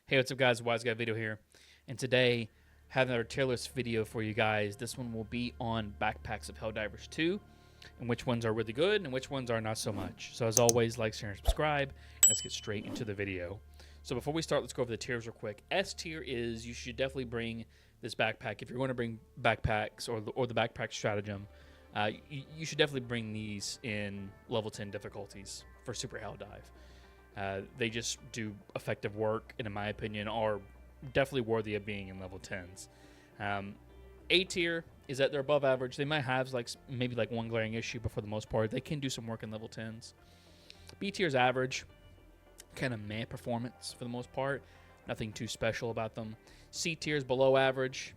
Hey, what's up, guys? WiseGuyVito here, and today have another tier list video for you guys. This one will be on backpacks of Helldivers 2, and which ones are really good and which ones are not so much. So as always, like, share, and subscribe. Let's get straight into the video. So before we start, let's go over the tiers real quick. S tier is you should definitely bring this backpack. If you're going to bring backpacks or the backpack stratagem, you should definitely bring these in level 10 difficulties for Super Hell Dive. They just do effective work, and in my opinion, are definitely worthy of being in level 10s. A tier is that they're above average. They might have maybe one glaring issue, but for the most part, they can do some work in level 10s. B tier is average, kind of meh performance for the most part. Nothing too special about them. C tier is below average.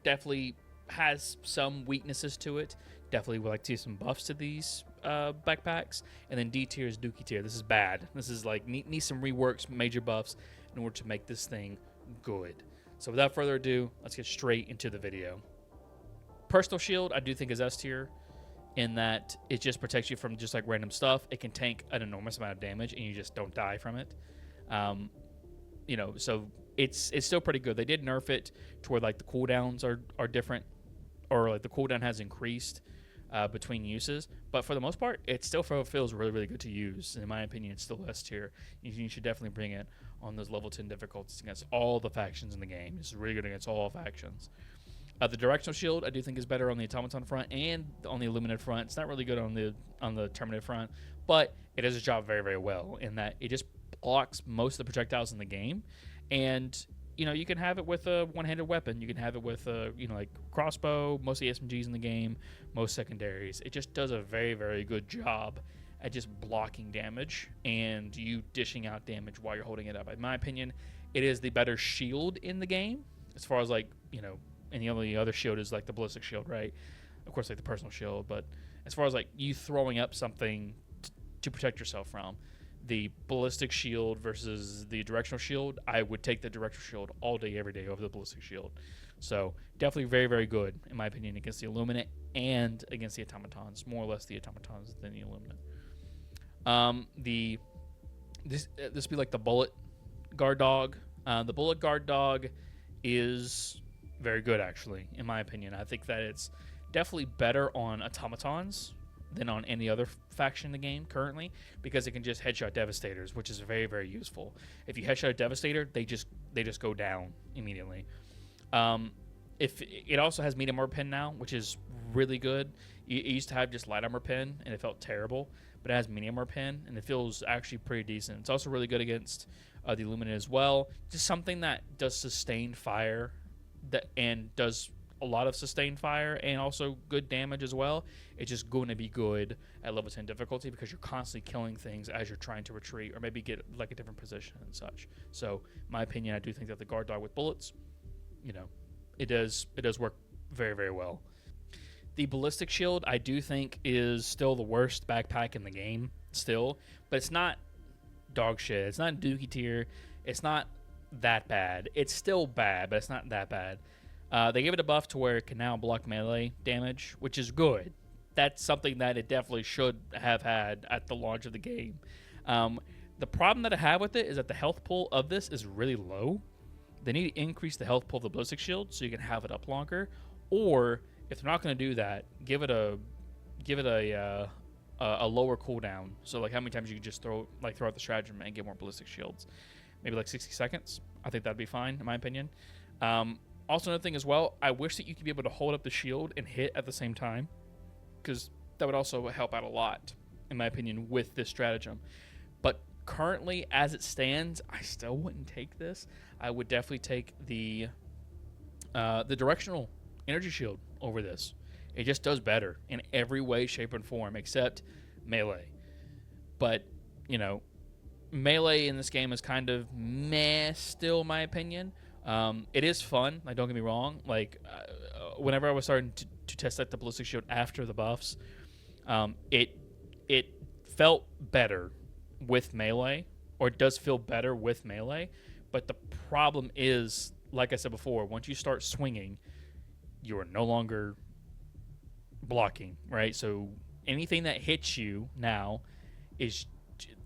Definitely has some weaknesses to it. Definitely would like to see some buffs to these backpacks. And then D tier is Dookie tier. This is bad. This is need some reworks, major buffs in order to make this thing good. So without further ado, let's get straight into the video. Personal shield, I do think is S tier, in that it just protects you from just random stuff. It can tank an enormous amount of damage, and you just don't die from it. So it's still pretty good. They did nerf it to where the cooldowns are different, or the cooldown has increased between uses, but for the most part, it still feels really, really good to use. In my opinion, it's still S tier. You should definitely bring it on those level 10 difficulties against all the factions in the game. It's really good against all factions. The Directional shield, I do think, is better on the Automaton front and on the Illuminate front. It's not really good on the Terminated front, but it does its job very, very well in that it just blocks most of the projectiles in the game. And you can have it with a one-handed weapon. You can have it with crossbow, most of the SMGs in the game, most secondaries. It just does a very, very good job at just blocking damage and you dishing out damage while you're holding it up. In my opinion, it is the better shield in the game as far as and the only other shield is the Ballistic shield, right? Of course, the personal shield, but as far as you throwing up something to protect yourself from, the Ballistic shield versus the Directional shield, I would take the Directional shield all day, every day over the Ballistic shield. So definitely very, very good, in my opinion, against the Illuminate and against the Automatons. More or less the Automatons than the Illuminate. This would be the Bullet Guard Dog. The Bullet Guard Dog is very good, actually, in my opinion. I think that it's definitely better on Automatons than on any other faction in the game currently, because it can just headshot Devastators, which is very, very useful. If you headshot a Devastator, they just go down immediately. If it also has medium armor pen now, which is really good. It used to have just light armor pen, and it felt terrible, but it has medium armor pen, and it feels actually pretty decent. It's also really good against the Illuminate as well. Just something that does sustained fire, and does a lot of sustained fire and also good damage as well. It's just going to be good at level 10 difficulty because you're constantly killing things as you're trying to retreat or maybe get a different position and such. So, in my opinion, I do think that the Guard Dog with bullets, it does work very, very well. The Ballistic shield, I do think, is still the worst backpack in the game still, but it's not dog shit. It's not Dookie tier. It's not that bad. It's still bad, but it's not that bad. They gave it a buff to where it can now block melee damage, which is good. That's something that it definitely should have had at the launch of the game. The problem that I have with it is that the health pool of this is really low. They need to increase the health pool of the Ballistic shield so you can have it up longer, or if they're not going to do that, give it a lower cooldown. So how many times you can just throw out the stratagem and get more Ballistic shields? Maybe 60 seconds. I think that'd be fine, in my opinion. Also, another thing as well, I wish that you could be able to hold up the shield and hit at the same time, because that would also help out a lot, in my opinion, with this stratagem. But currently, as it stands, I still wouldn't take this. I would definitely take the Directional energy shield over this. It just does better in every way, shape, and form except melee. But, melee in this game is kind of meh still, in my opinion. It is fun, don't get me wrong. Whenever I was starting to test the Ballistic shield after the buffs, it felt better with melee, or it does feel better with melee. But the problem is, like I said before, once you start swinging, you are no longer blocking, right? So anything that hits you now is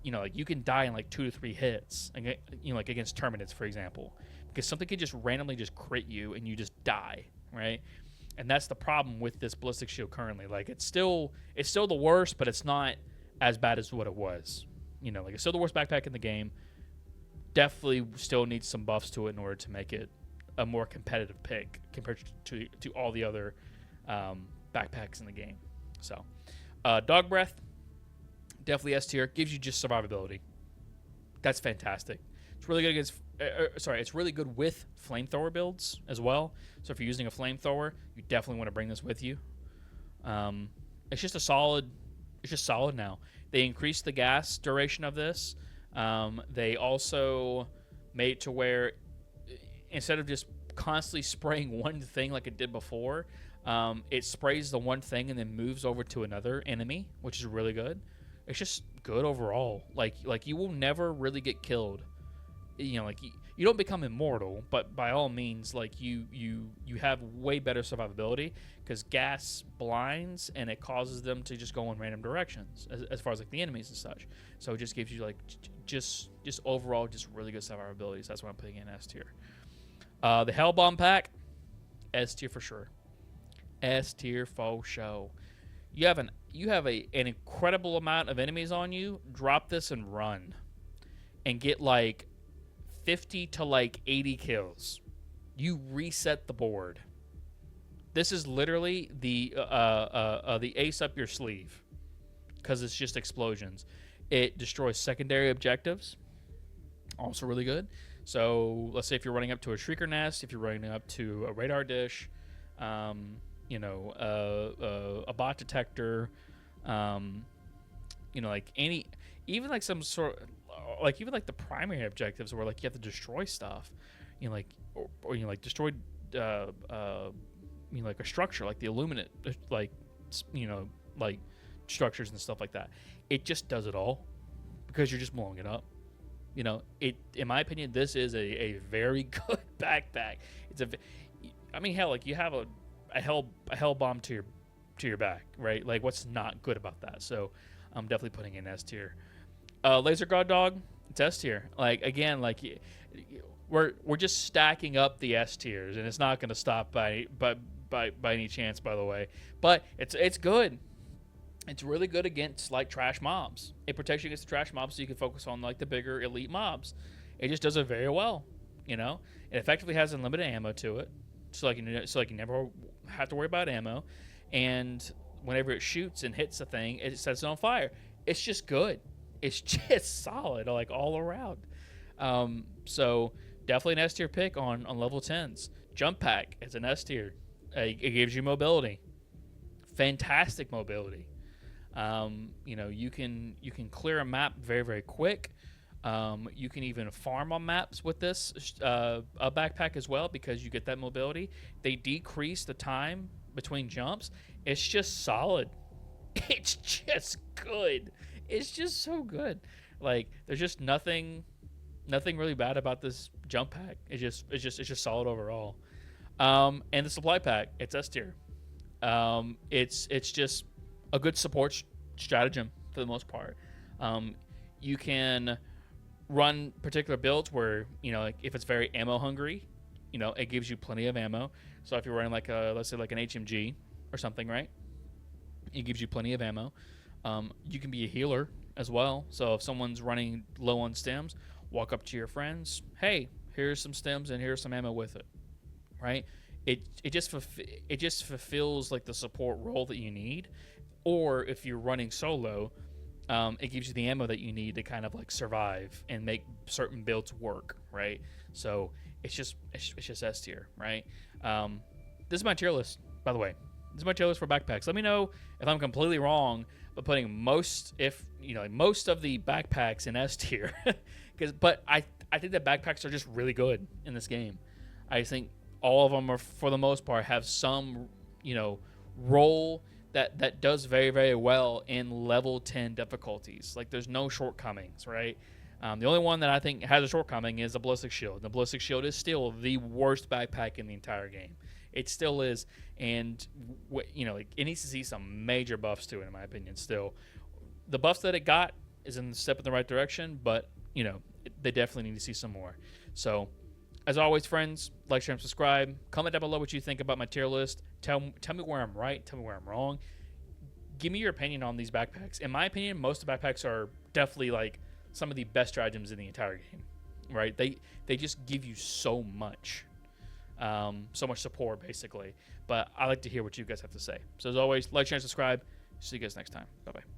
like you can die in like 2 to 3 hits, like against Terminids, for example, because something could just randomly just crit you and you just die, right? And that's the problem with this ballistic shield currently. Like it's still the worst, but it's not as bad as what it was. Like it's still the worst backpack in the game. Definitely still needs some buffs to it in order to make it a more competitive pick compared to all the other backpacks in the game. So, Dog Breath, definitely S tier. Gives you just survivability. That's fantastic. It's really good against. It's really good with flamethrower builds as well. So if you're using a flamethrower, you definitely want to bring this with you. It's just a solid. It's just solid now. They increased the gas duration of this. They also made it to where instead of just constantly spraying one thing like it did before, it sprays the one thing and then moves over to another enemy, which is really good. It's just good overall. Like you will never really get killed. Like you don't become immortal, but by all means, like you have way better survivability because gas blinds and it causes them to just go in random directions as far as like the enemies and such. So it just gives you like just overall just really good survivability. So that's why I'm putting in S tier. The Hell Bomb pack, S tier for sure. S tier for show. You have an incredible amount of enemies on you. Drop this and run, and get like 50 to like 80 kills. You reset the board. This is literally the ace up your sleeve because it's just explosions. It destroys secondary objectives. Also really good. So let's say if you're running up to a Shrieker nest, if you're running up to a radar dish, a bot detector, like any, even like some sort, like even like the primary objectives where like you have to destroy stuff, or destroy, like a structure, like the Illuminate, like structures and stuff like that. It just does it all because you're just blowing it up. In my opinion, this is a very good backpack. Hell, like you have a hell bomb to your back, right? Like what's not good about that? So I'm definitely putting in S tier. Laser Guard Dog, it's S tier. Like again, like we're just stacking up the S tiers, and it's not going to stop by any chance, by the way. But it's good. It's really good against like trash mobs. It protects you against the trash mobs, so you can focus on like the bigger elite mobs. It just does it very well. It effectively has unlimited ammo to it, so like you never have to worry about ammo. And whenever it shoots and hits a thing, it sets it on fire. It's just good. It's just solid, like all around. So definitely an S tier pick on level 10s. Jump pack is an S tier. It gives you mobility. Fantastic mobility. You can clear a map very, very quick. You can even farm on maps with this a backpack as well because you get that mobility. They decrease the time between jumps. It's just solid. It's just good. It's just so good. Like there's just nothing really bad about this jump pack. It's just solid overall. And the supply pack, it's S tier. It's just a good support stratagem for the most part. You can run particular builds where like if it's very ammo hungry, it gives you plenty of ammo. So if you're running like let's say like an HMG or something, right? It gives you plenty of ammo. You can be a healer as well. So if someone's running low on stems, walk up to your friends. Hey, here's some stems and here's some ammo with it, right? It just fulfills like the support role that you need. Or if you're running solo, it gives you the ammo that you need to kind of like survive and make certain builds work, right? So it's just S tier, right? This is my tier list, by the way. This is my tier list for backpacks. Let me know if I'm completely wrong, but putting most of the backpacks in S tier, but I think that backpacks are just really good in this game. I think all of them are, for the most part, have some role that does very, very well in level 10 difficulties. Like there's no shortcomings, right? The only one that I think has a shortcoming is the Ballistic Shield. The Ballistic Shield is still the worst backpack in the entire game. It still is, and it needs to see some major buffs to it, in my opinion. Still, the buffs that it got is in the step in the right direction, but you know, they definitely need to see some more. So, as always, friends, like, share, and subscribe. Comment down below what you think about my tier list. Tell me where I'm right. Tell me where I'm wrong. Give me your opinion on these backpacks. In my opinion, most of the backpacks are definitely like some of the best stratagems in the entire game. Right? They just give you so much support basically. But I like to hear what you guys have to say. So as always, like, share, and subscribe. See you guys next time. Bye bye.